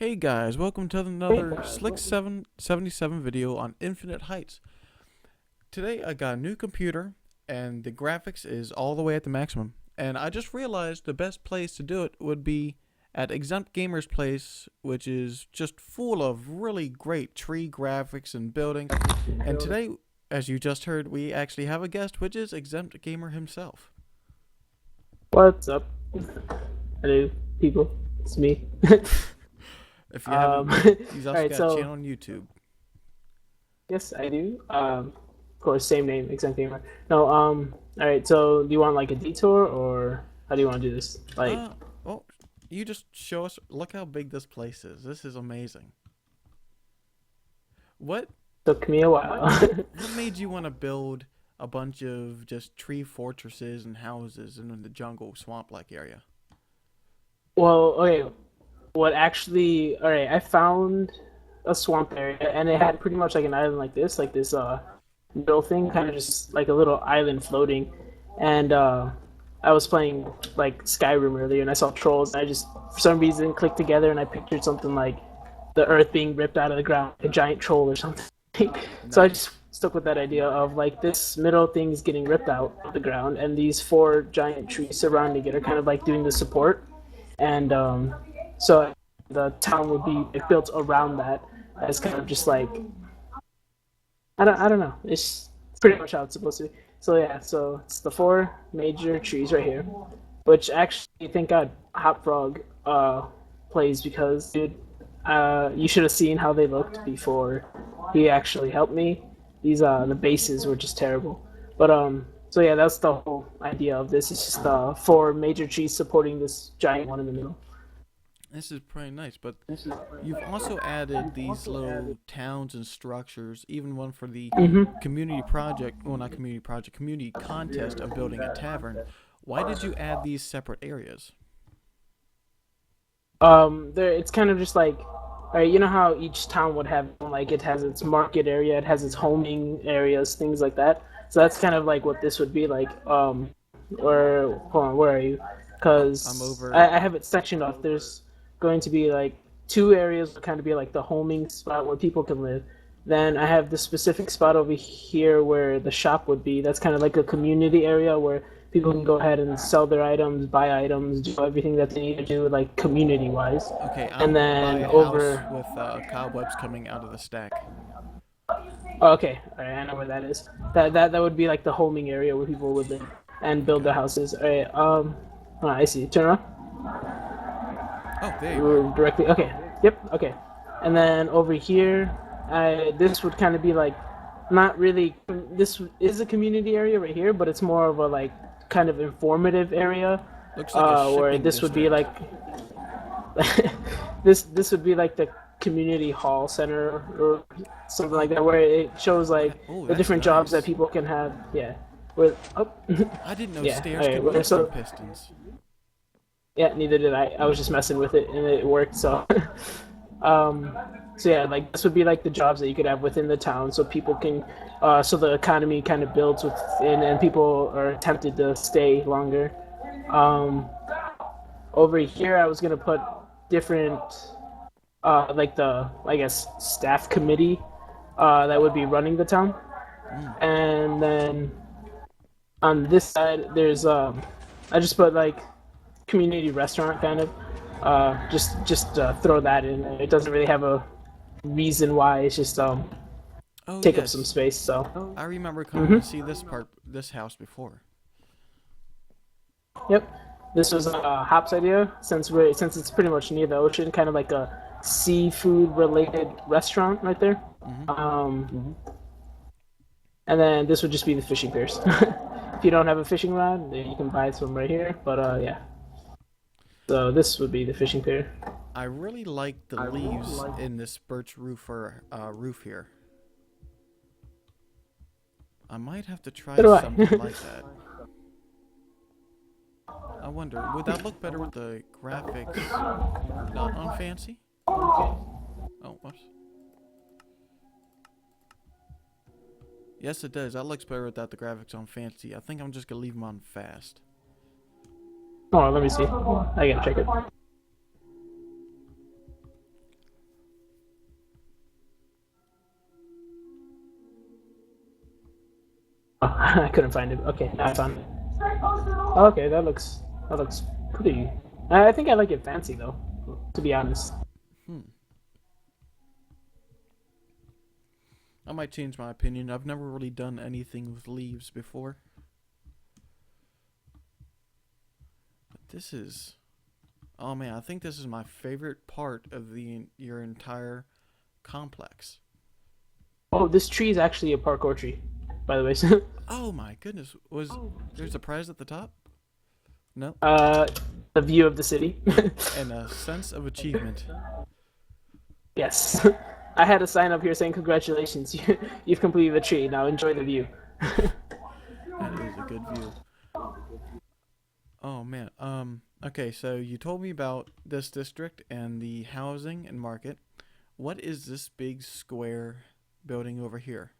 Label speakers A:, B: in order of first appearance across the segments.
A: Hey guys, welcome to another Slick 777 video on Infinite Heights. Today I got a new computer and the graphics is all the way at the maximum. And I just realized the best place to do it would be at Exempt Gamer's place, which is just full of really great tree graphics and buildings. And today, as you just heard, we actually have a guest, which is Exempt Gamer himself.
B: What's up? Hello, people. It's me.
A: If you haven't, he's also
B: Alright,
A: got a
B: so
A: channel on YouTube.
B: yes, I do. Of course, same name, exact gamer. No, alright, so do you want like a detour or how do you want to do this? Like,
A: Well, you just show us. Look how big this place is. This is amazing. What
B: took me a while.
A: what made you want to build a bunch of just tree fortresses and houses in the jungle swamp-like area?
B: Well, okay, alright, I found a swamp area and it had pretty much like an island like this, middle thing, kind of just like a little island floating. And, I was playing like Skyrim earlier and I saw trolls and I just, for some reason, clicked together and I pictured something like the earth being ripped out of the ground, a giant troll or something. So I just
A: Nice.
B: stuck with that idea of like this middle thing is getting ripped out of the ground and these four giant trees surrounding it are kind of like doing the support. And so the town would be like, built around that as kind of just like I don't know. It's pretty much how it's supposed to be. So yeah, so it's the four major trees right here, which actually thank God Hot Frog plays because dude, you should have seen how they looked before he actually helped me. These the bases were just terrible. But so yeah, that's the whole idea of this. It's just four major trees supporting this giant one in the middle.
A: This is pretty nice, but you've also added these little towns and structures, even one for the
B: Mm-hmm.
A: community project, well, not community project, community contest of building a tavern. Why did you add these separate areas?
B: There it's kind of just like, you know how each town would have like it has its market area, it has its homing areas, things like that. So that's kind of like what this would be like. Or hold on, where are you?
A: Oh, I'm
B: Because
A: over.
B: I have it sectioned off. There's going to be like two areas that kind of be like the homing spot where people can live. Then I have the specific spot over here where the shop would be. That's kind of like a community area where people can go ahead and sell their items, buy items, do everything that they need to do, like community wise.
A: Okay,
B: And
A: I'm by
B: then
A: a house
B: over,
A: with cobwebs coming out of the stack.
B: oh, okay, all right, I know where that is. That would be like the homing area where people would live and build their
A: Okay.
B: houses. All right, I see. Turn around.
A: Oh, there you are.
B: We're directly. Okay. Yep. Okay. And then over here, this would kind of be like, not really. This is a community area right here, but it's more of a like kind of informative area,
A: Looks like a
B: where
A: shipping
B: this would be
A: district.
B: like this would be like the community hall center or something like that, where it shows like
A: Oh,
B: the
A: that's
B: different jobs that
A: nice.
B: people can have. Yeah. Where oh
A: I didn't know
B: yeah.
A: stairs
B: All right.
A: could lift some
B: So
A: pistons.
B: yeah, neither did I. I was just messing with it and it worked. So um, so yeah, like this would be like the jobs that you could have within the town, so people can, so the economy kind of builds within, and people are tempted to stay longer. Um, Over here, I was gonna put different, like the I guess staff committee, that would be running the town,
A: Mm.
B: and then on this side, there's I just put like community restaurant kind of. Just throw that in. It doesn't really have a reason why. It's just
A: Oh,
B: take up some
A: yes.
B: space. So,
A: I remember coming to
B: hmm
A: see this house before.
B: yep. This was Hop's idea since it's pretty much near the ocean, kind of like a seafood related restaurant right there.
A: Hmm.
B: And then this would just be the fishing piers. If you don't have a fishing rod, then you can buy some right here. But yeah, so this would be the fishing pier.
A: I really like the leaves in this birch roof here. I might have to
B: So
A: try
B: do I.
A: something like that. I wonder, would that look better with the graphics not on fancy? Oh, whoops. Yes, it does. That looks better without the graphics on fancy. I think I'm just gonna leave them on fast.
B: Oh, let me see. I gotta check it. Oh, I couldn't find it. Okay, now I found it. Okay, that looks pretty. I think I like it fancy though, to be honest.
A: Hmm. I might change my opinion. I've never really done anything with leaves before. But this is... Oh man, I think this is my favorite part of your entire complex.
B: Oh, this tree is actually a parkour tree, by the way.
A: Oh my goodness. There's a prize at the top? No.
B: uh, the view of the city.
A: And a sense of achievement.
B: Yes. I had a sign up here saying congratulations, you've completed the tree. Now enjoy the view.
A: That is a good view. Oh man. Okay, so you told me about this district and the housing and market. What is this big square building over here?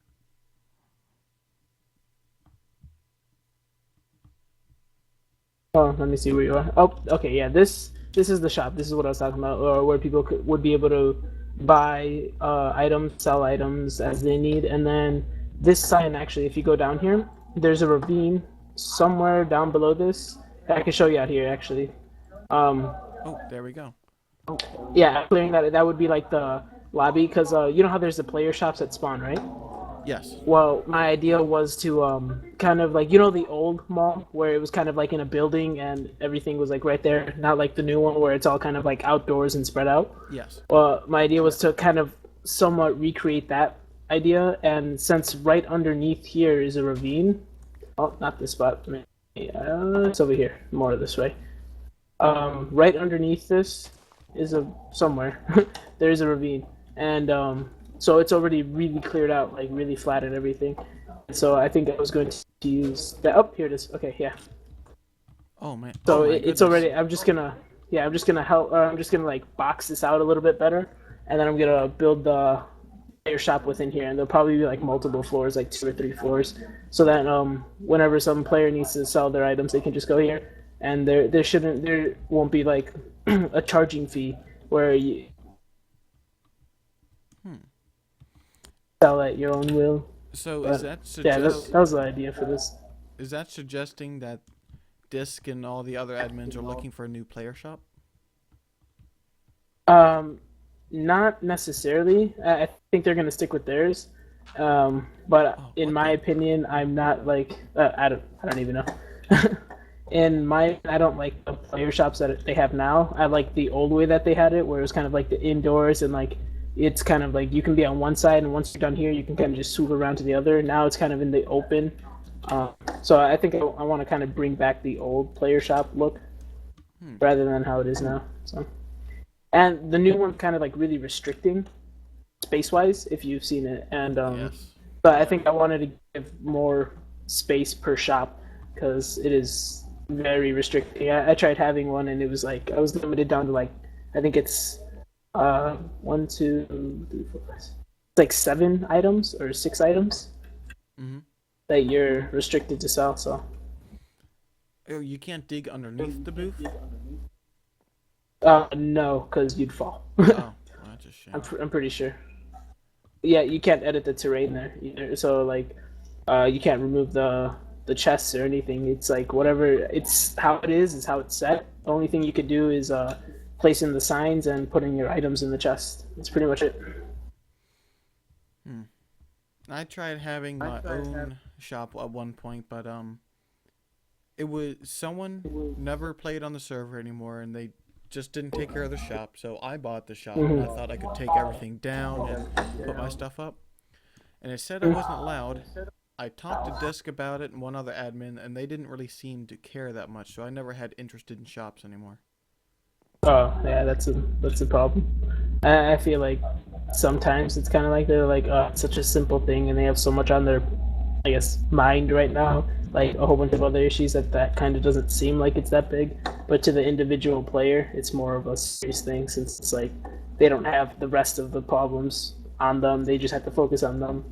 B: Oh, let me see where you are. Oh, okay, yeah. This is the shop. This is what I was talking about, or where people would be able to buy items, sell items as they need. And then this sign, actually, if you go down here, there's a ravine somewhere down below this. I can show you out here, actually. Um,
A: Oh, there we go.
B: yeah, clearing that would be like the lobby, because you know how there's the player shops at spawn, right?
A: Yes.
B: Well, my idea was to kind of like, you know, the old mall where it was kind of like in a building and everything was like right there, not like the new one where it's all kind of like outdoors and spread out.
A: Yes.
B: Well, my idea was to kind of somewhat recreate that idea, and since right underneath here is a ravine. Oh, not this spot. It's over here, more this way. Right underneath this is a somewhere there is a ravine, and so it's already really cleared out, like really flat and everything. So I think I was going to use that. Oh, here it is. Okay, yeah.
A: Oh man.
B: So
A: Oh my
B: it's
A: goodness.
B: already. I'm just gonna help. I'm just gonna like box this out a little bit better, and then I'm gonna build the player shop within here, and there'll probably be like multiple floors, like 2 or 3 floors, so that whenever some player needs to sell their items, they can just go here, and there won't be like a charging fee where you
A: Hmm.
B: sell at your own will.
A: So
B: But yeah, that was the idea for this.
A: is that suggesting that Disc and all the other admins are looking for a new player shop?
B: Um, Not necessarily. I think they're gonna stick with theirs. But
A: Oh,
B: in
A: what
B: my
A: the?
B: opinion, I'm not like I don't even know. I don't like the player shops that they have now. I like the old way that they had it, where it was kind of like the indoors and like it's kind of like you can be on one side, and once you're done here, you can kind of just swoop around to the other. Now it's kind of in the open. So I think I want to kind of bring back the old player shop look
A: Hmm.
B: rather than how it is now. So. And the new one's kind of like really restricting space wise, if you've seen it. And
A: Yes.
B: but I think I wanted to give more space per shop because it is very restricting. I tried having one and it was like I was limited down to like I think it's 1, 2, 3, 4, 5. It's like 7 items or 6 items
A: Mhm.
B: that you're restricted to sell. So
A: Oh, you can't dig underneath the booth?
B: no, because you'd fall.
A: Oh, that's a shame.
B: I'm pretty sure. Yeah, you can't edit the terrain there either. So like, you can't remove the chests or anything. It's like whatever. It's how it is how it's set. The only thing you could do is place in the signs and putting your items in the chest. That's pretty much it.
A: Hmm. I tried having my own shop at one point, but it was someone never played on the server anymore, and they just didn't take care of the shop. So I bought the shop, and I
B: Hmm.
A: thought I could take everything down and put my stuff up. And it said I wasn't allowed. I talked to Disc about it and one other admin, and they didn't really seem to care that much. So I never had interested in shops anymore.
B: Oh yeah, that's a problem. I feel like sometimes it's kind of like they're like, oh, it's such a simple thing, and they have so much on their, I guess, mind right now, like a whole bunch of other issues that kind of doesn't seem like it's that big. But to the individual player, it's more of a serious thing since it's like they don't have the rest of the problems on them. They just have to focus on them.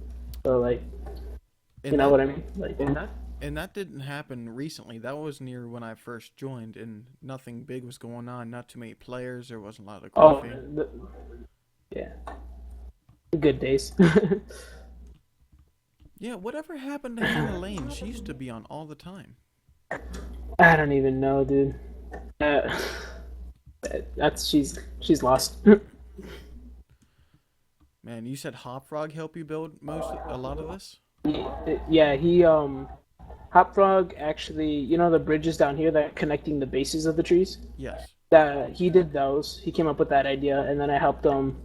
B: So like, you
A: And
B: know
A: that
B: what I mean? Like,
A: And that didn't happen recently. That was near when I first joined, and nothing big was going on. Not too many players. There wasn't a lot of
B: oh,
A: griefing.
B: yeah, good days.
A: Yeah, whatever happened to Hannah Lane? She used to be on all the time.
B: I don't even know, dude. Uh, that's she's lost.
A: Man, you said Hop Frog helped you build a lot of this?
B: Yeah, he Hop Frog actually, the bridges down here that are connecting the bases of the trees.
A: Yes.
B: That he did those. He came up with that idea, and then I helped him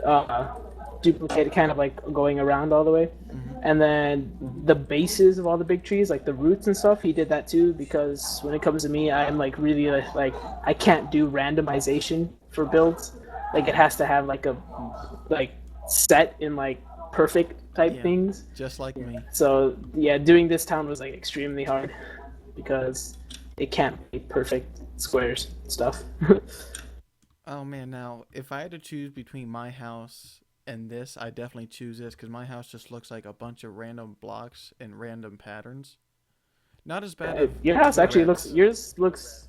B: uh, duplicate it, kind of like going around all the way.
A: Mm-hmm.
B: And then the bases of all the big trees, like the roots and stuff, he did that too. Because when it comes to me, I'm like really like I can't do randomization for builds. Like it has to have like set in like perfect type
A: Yeah,
B: things.
A: just like me.
B: So yeah, doing this town was like extremely hard because it can't be perfect squares stuff.
A: Oh man, now if I had to choose between my house and this, I definitely choose this because my house just looks like a bunch of random blocks and random patterns. Not as bad of
B: Your house actually looks
A: Tourette's.
B: yours looks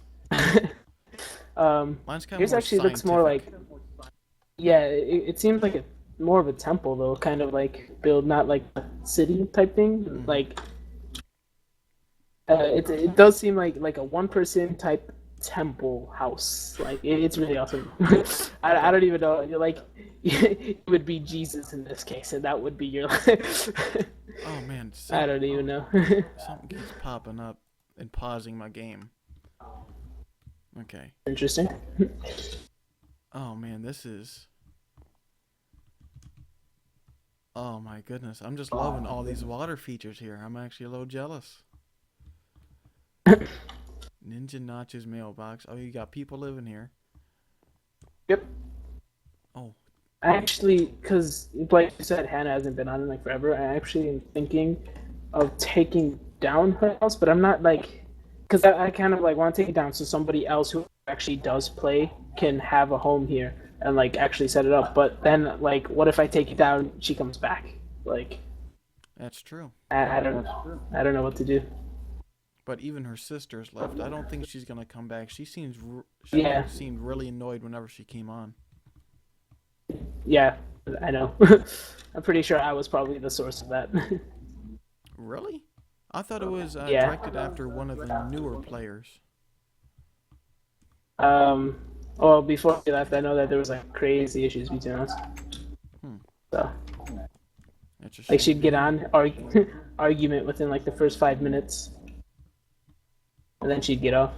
A: Mine's kind of
B: yours
A: more
B: actually looks more
A: scientific.
B: like yeah, it seems like a more of a temple though, kind of like build, not like a city type thing.
A: Mm-hmm.
B: Like it does seem like a one person type temple house. Like it's really awesome. I
A: But
B: don't even know. You're like it would be Jesus in this case, and that would be your life.
A: oh man,
B: I don't even know.
A: something keeps popping up and pausing my game. Okay.
B: Interesting.
A: Oh man, this is. Oh my goodness, I'm just loving all these water features here. I'm actually a little jealous. Ninja Notch's mailbox. Oh, you got people living here.
B: Yep.
A: Oh,
B: Actually, because like you said, Hannah hasn't been on in like forever. I actually am thinking of taking down her house, but I'm not like, because I kind of like want to take it down so somebody else who actually does play can have a home here and like actually set it up. But then like, what if I take it down? She comes back. Like,
A: that's true.
B: I don't know what to do.
A: But even her sister's left. I don't think she's gonna come back. She
B: Yeah,
A: seemed really annoyed whenever she came on.
B: yeah, I know. I'm pretty sure I was probably the source of that.
A: Really? I thought it was
B: Yeah.
A: directed after one of the newer players.
B: Um. Well, before we left, I know that there was like crazy issues between us.
A: Hmm.
B: So,
A: That's a
B: like,
A: shame.
B: she'd get on argument within like the first 5 minutes, and then she'd get off.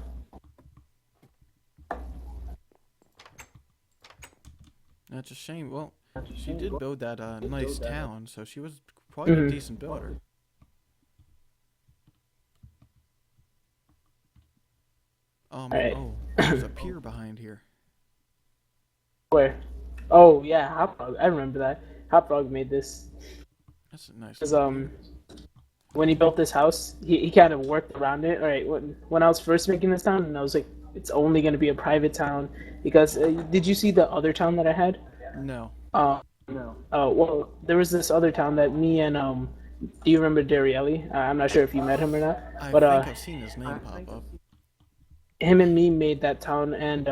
A: That's a shame. Well, she did build that nice town, so she was quite a
B: Hmm.
A: decent builder. Oh
B: All
A: man.
B: right.
A: Oh, there's a pier behind here.
B: Where? Oh yeah, Hot Frog. I remember that. Hot Frog made this
A: That's a nice
B: because
A: little pier.
B: when he built this house, he kind of worked around it. All right, when I was first making this town, and I was like, it's only going to be a private town because did you see the other town that I had?
A: No,
B: Uh, well, there was this other town that me and do you remember Darielli? I'm not sure if you met him or not,
A: I
B: but
A: think I've seen his name pop up.
B: him and me made that town, and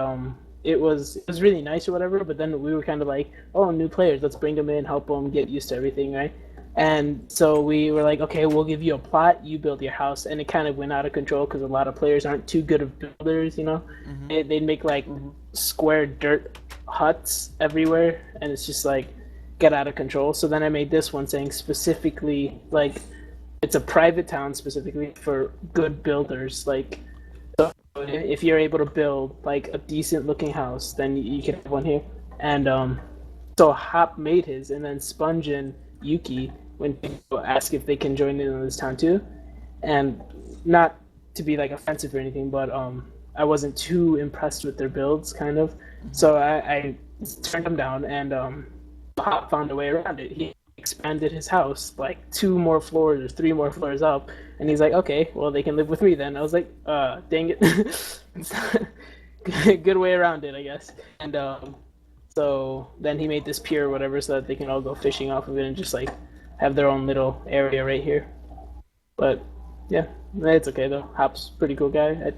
B: it was really nice or whatever. But then we were kind of like, oh, new players, let's bring them in, help them get used to everything, right? And so we were like, okay, we'll give you a plot, you build your house, and it kind of went out of control because a lot of players aren't too good of builders, you know.
A: Mm-hmm.
B: They'd make like square dirt huts everywhere, and it's just like get out of control. So then I made this one saying specifically like it's a private town specifically for good builders, like if you're able to build like a decent looking house, then you can have one here. And so Hop made his, and then Sponge and Yuki when people ask if they can join in on this town too, and not to be like offensive or anything, but I wasn't too impressed with their builds, kind of.
A: Mm-hmm.
B: So I turned them down, and Hop found a way around it. He expanded his house like 2 more floors or 3 more floors up, and he's like, okay, well they can live with me then. I was like, dang it. Good way around it, I guess. And so then he made this pier or whatever so that they can all go fishing off of it and just like have their own little area right here. But yeah, it's okay though. Hop's a pretty cool guy. I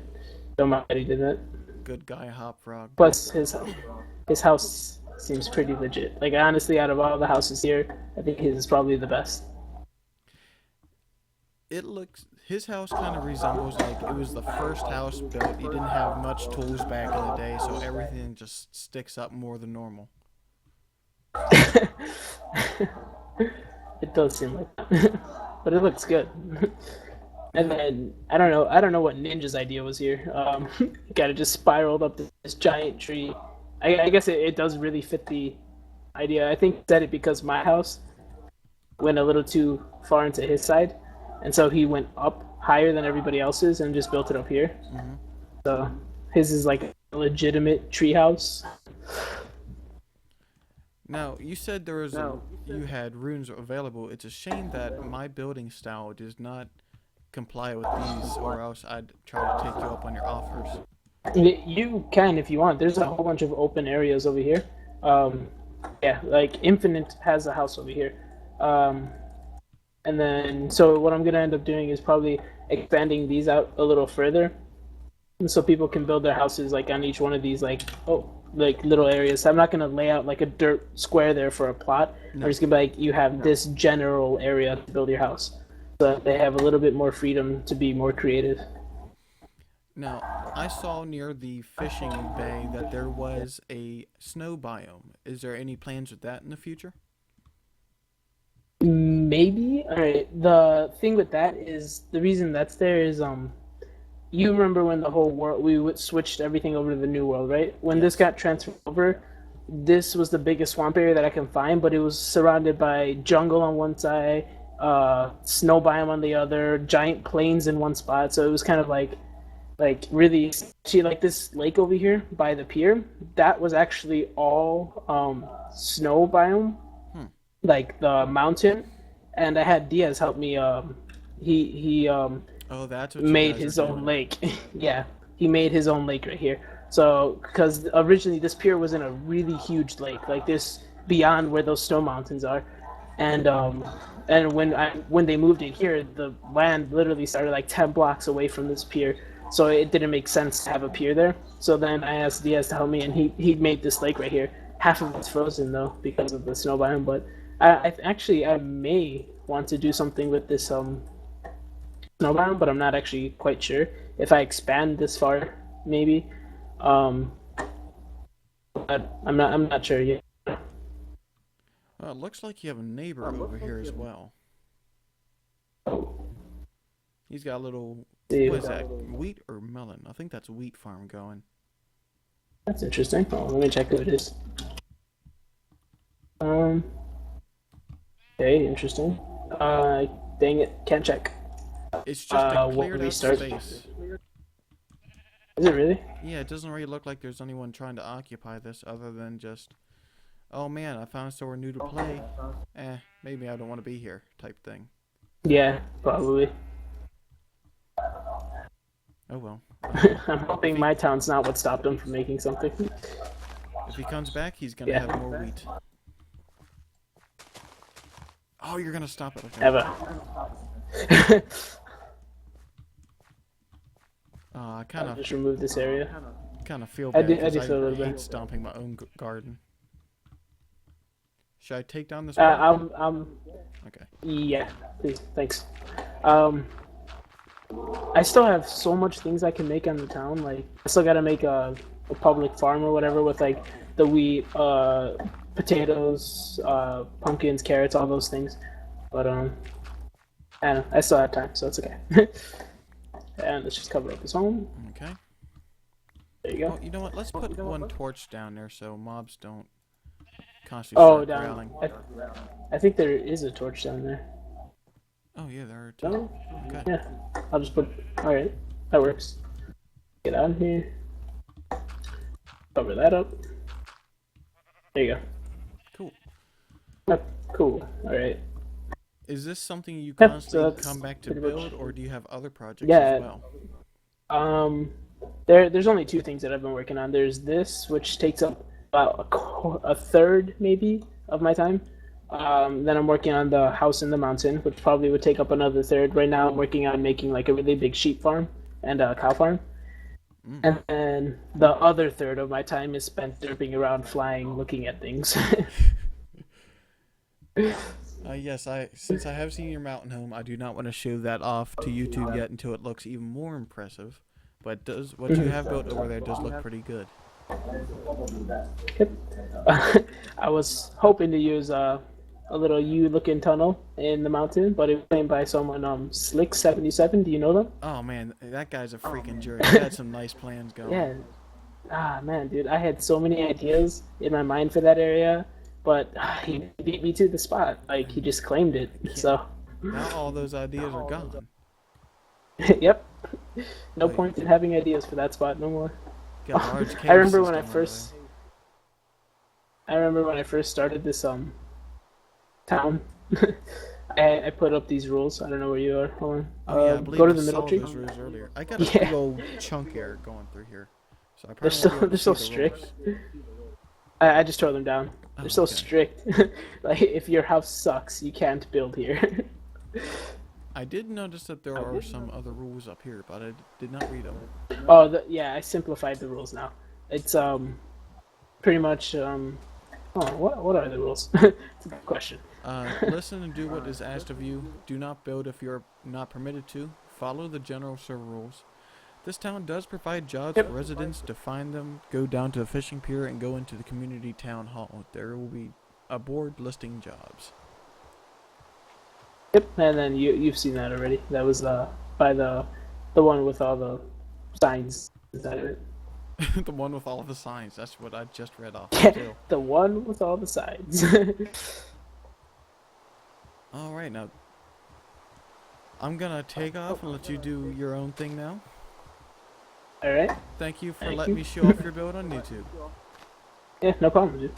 B: don't mind that he did that.
A: Good guy, Hop Frog.
B: Plus his house seems pretty legit. Like honestly, out of all the houses here, I think his is probably the best.
A: His house kind of resembles like it was the first house built. He didn't have much tools back in the day, so everything just sticks up more than normal.
B: It does seem like that, but it looks good. And
A: Now,
B: then I don't know what Ninja's idea was here. Kind of just spiraled up this giant tree. I guess it does really fit the idea. I think he said it because my house went a little too far into his side, and so he went up higher than everybody else's and just built it up here.
A: hmm
B: So his is like a legitimate tree house.
A: now you said there was you had rooms available. It's a shame that my building style does not comply with these, or else I'd try to take you up on your offers.
B: You can if you want. There's a whole bunch of open areas over here. Um, yeah, like Infinite has a house over here. Um, and then, so what I'm gonna end up doing is probably expanding these out a little further, and so people can build their houses like on each one of these like little areas. So I'm not gonna lay out like a dirt square there for a plot. I'm
A: No.
B: just gonna be like, you have this general area to build your house, so that they have a little bit more freedom to be more creative.
A: Now, I saw near the fishing bay that there was a snow biome. Is there any plans with that in the future?
B: Maybe. All right. The thing with that is the reason that's there is you remember when the whole world switched everything over to the new world, right? When this
A: Yes.
B: got transferred over, this was the biggest swamp area that I can find, but it was surrounded by jungle on one side, snow biome on the other, giant plains in one spot. So it was kind of like really see like this lake over here by the pier. That was actually all snow biome,
A: Hmm.
B: like the mountain, and I had Diaz help me. He
A: Oh, that's what you
B: made
A: guys are
B: his own
A: doing.
B: lake. Yeah, he made his own lake right here. So because originally this pier was in a really huge lake, like this beyond where those snow mountains are, and when they moved it here, the land literally started like 10 blocks away from this pier. So it didn't make sense to have a pier there. So then I asked Diaz to help me, and he made this lake right here. Half of it's frozen though because of the snow biome, but I may want to do something with this snow biome, but I'm not actually quite sure if I expand this far, maybe. Um, but I'm not sure yet.
A: Well, it looks like you have a neighbor over here as well. He's got a little,
B: See,
A: what is that, wheat or melon? I think that's a wheat farm going.
B: that's interesting. Oh, let me check who it is. Um, okay, interesting. Dang it, can't check.
A: It's just a
B: What
A: cleared out
B: restart?
A: space.
B: Is it really?
A: Yeah, it doesn't really look like there's anyone trying to occupy this other than just, oh man, I found somewhere new to play. Maybe I don't want to be here type thing.
B: Yeah, probably.
A: Oh well.
B: I'm
A: If
B: hoping
A: he
B: my town's not what stopped him from making something.
A: if he comes back, he's gonna
B: Yeah.
A: have more wheat. Oh, you're gonna stop it. Okay.
B: Ever.
A: I kind
B: I'll
A: of
B: just remove this area.
A: feel
B: I
A: bad
B: do, I
A: because
B: do
A: I
B: feel a little
A: hate
B: bit.
A: stomping my own garden. Should I take down this block? Okay.
B: Yeah, please, thanks. Um, I still have so much things I can make on the town. Like, I still gotta make a public farm or whatever with like the wheat, potatoes, pumpkins, carrots, all those things. But I don't know. I still have time, so it's okay. And let's just cover up this home.
A: Okay.
B: There you go.
A: Well, you know what? Let's put one torch down there so mobs don't constantly
B: Oh,
A: start
B: down.
A: growling.
B: I think there is a torch down there.
A: Oh yeah, there are two.
B: No?
A: Okay.
B: Yeah. I'll just put. All right, that works. Get out of here. Cover that up. There you go.
A: Cool.
B: Yep, cool. All right.
A: Is this something you
B: Yep, so
A: constantly
B: that's
A: come back to
B: pretty much-
A: build, or do you have other projects
B: Yeah.
A: as well?
B: Um, there's only two things that I've been working on. There's this, which takes up about a third, maybe, of my time. Then I'm working on the house in the mountain, which probably would take up another third. Right now, I'm working on making like a really big sheep farm and a cow farm.
A: Mm.
B: And then the other third of my time is spent derping around, flying, looking at things.
A: Yes, since I have seen your mountain home, I do not want to show that off to YouTube yet until it looks even more impressive. But does what you have built over there does look pretty good.
B: Yep. I was hoping to use a little U-looking tunnel in the mountain, but it was claimed by someone Slick77. Do you know them?
A: Oh man, that guy's a freaking jerk. He had some nice plans going.
B: Yeah. Ah man, dude, I had so many ideas in my mind for that area, but he beat me to the spot. Like he just claimed it.
A: Yeah.
B: So.
A: Now all those ideas are gone.
B: Yep. No
A: Like,
B: point in having ideas for that spot no more.
A: got a large cave
B: I remember when I
A: system over
B: first. I remember when I first started this town. I put up these rules. I don't know where you are. Hold on.
A: Oh yeah, I believe
B: Go to
A: I
B: the middle
A: saw
B: tree.
A: those rules earlier. I got a
B: Yeah.
A: big old chunk here going through here, so I
B: They're
A: probably
B: so
A: won't be able
B: they're
A: to
B: so
A: see the
B: strict.
A: rules.
B: I just tore them down.
A: Oh,
B: They're so
A: okay.
B: strict. Like if your house sucks, you can't build here.
A: I did notice that there are some other rules up here, but I did not read them.
B: Oh, yeah, I simplified the rules now. It's pretty much what are the rules? It's a good question.
A: Listen and do what is asked of you. Do not build if you're not permitted to. Follow the general server rules. This town does provide jobs
B: Yep.
A: for residents. To find them, go down to the fishing pier and go into the community town hall. There will be a board listing jobs.
B: Yep, and then you've seen that already. That was by the one with all the signs inside of it.
A: The one with all of the signs. That's what I just read off.
B: Yeah,
A: Still.
B: the one with all the signs.
A: All right, now I'm gonna take off and let you do your own thing now.
B: All right.
A: Thank you for
B: Thank
A: letting
B: you.
A: me show off your build on YouTube.
B: Yeah, no problem, dude.